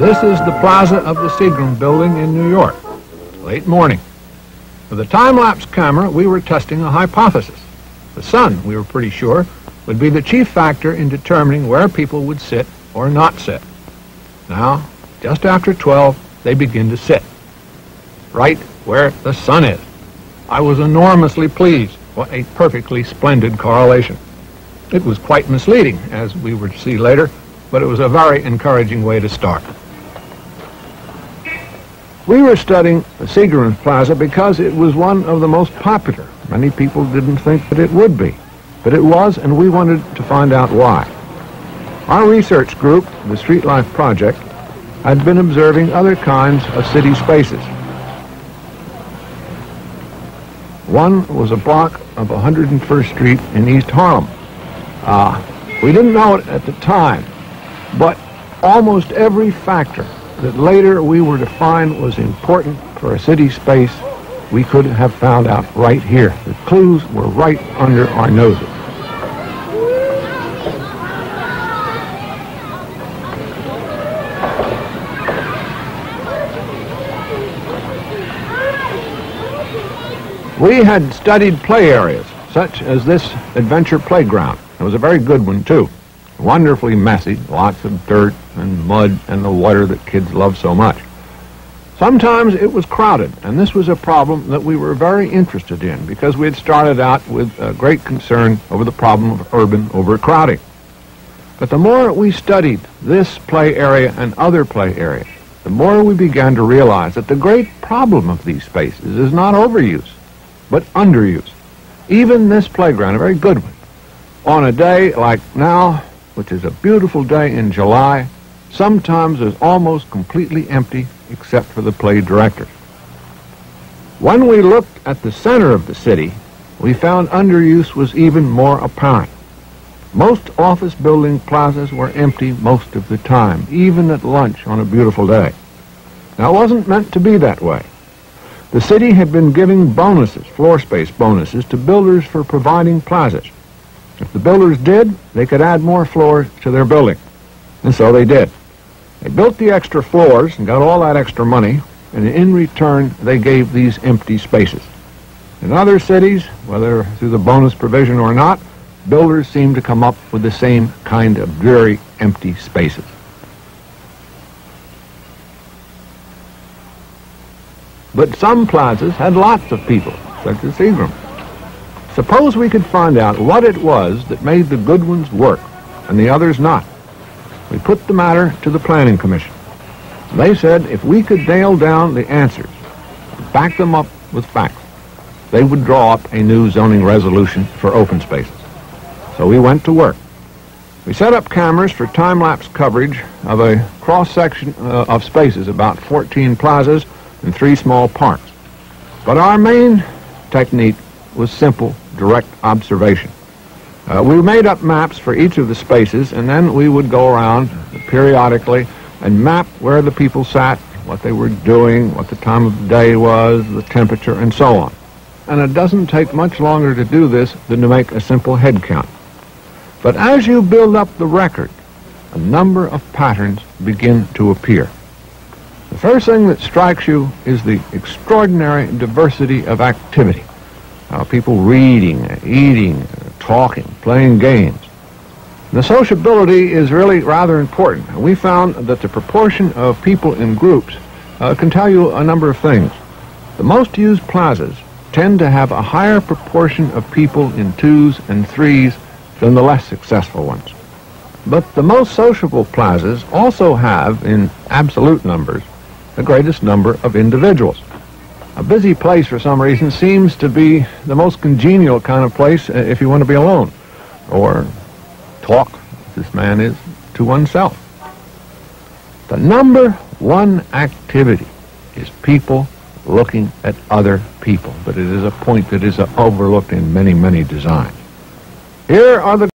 This is the plaza of the Seagram Building in New York. Late morning. With a time-lapse camera, we were testing a hypothesis. The sun, we were pretty sure, would be the chief factor in determining where people would sit or not sit. Now, just after 12, they begin to sit. Right where the sun is. I was enormously pleased. What a perfectly splendid correlation. It was quite misleading, as we would see later, but it was a very encouraging way to start. We were studying the Seagram Plaza because it was one of the most popular. Many people didn't think that it would be, but it was, and we wanted to find out why. Our research group, the Street Life Project, had been observing other kinds of city spaces. One was a block of 101st Street in East Harlem. We didn't know it at the time, but almost every factor that later we were to find was important for a city space, we could have found out right here. The clues were right under our noses. We had studied play areas, such as this adventure playground. It was a very good one, too. Wonderfully messy, lots of dirt and mud and the water that kids love so much. Sometimes it was crowded, and this was a problem that we were very interested in because we had started out with great concern over the problem of urban overcrowding. But the more we studied this play area and other play areas, the more we began to realize that the great problem of these spaces is not overuse, but underuse. Even this playground, a very good one, on a day like now, which is a beautiful day in July, sometimes is almost completely empty except for the play directors. When we looked at the center of the city, we found underuse was even more apparent. Most office building plazas were empty most of the time, even at lunch on a beautiful day. Now, it wasn't meant to be that way. The city had been giving bonuses, floor space bonuses, to builders for providing plazas. If the builders did, they could add more floors to their building. And so they did. They built the extra floors and got all that extra money, and in return, they gave these empty spaces. In other cities, whether through the bonus provision or not, builders seem to come up with the same kind of dreary, empty spaces. But some plazas had lots of people, such as Seagram. Suppose we could find out what it was that made the good ones work and the others not. We put the matter to the Planning Commission. They said if we could nail down the answers, back them up with facts, they would draw up a new zoning resolution for open spaces. So we went to work. We set up cameras for time-lapse coverage of a cross-section of spaces, about 14 plazas and 3 small parks. But our main technique was simple, direct observation. We made up maps for each of the spaces, and then we would go around periodically and map where the people sat, what they were doing, what the time of the day was, the temperature, and so on. And it doesn't take much longer to do this than to make a simple head count. But as you build up the record, a number of patterns begin to appear. The first thing that strikes you is the extraordinary diversity of activity. People reading, eating, talking, playing games. The sociability is really rather important. We found that the proportion of people in groups can tell you a number of things. The most used plazas tend to have a higher proportion of people in 2s and 3s than the less successful ones. But the most sociable plazas also have, in absolute numbers, the greatest number of individuals. A busy place, for some reason, seems to be the most congenial kind of place if you want to be alone, or talk, as this man is, to oneself. The number one activity is people looking at other people, but it is a point that is overlooked in many, many designs. Here are the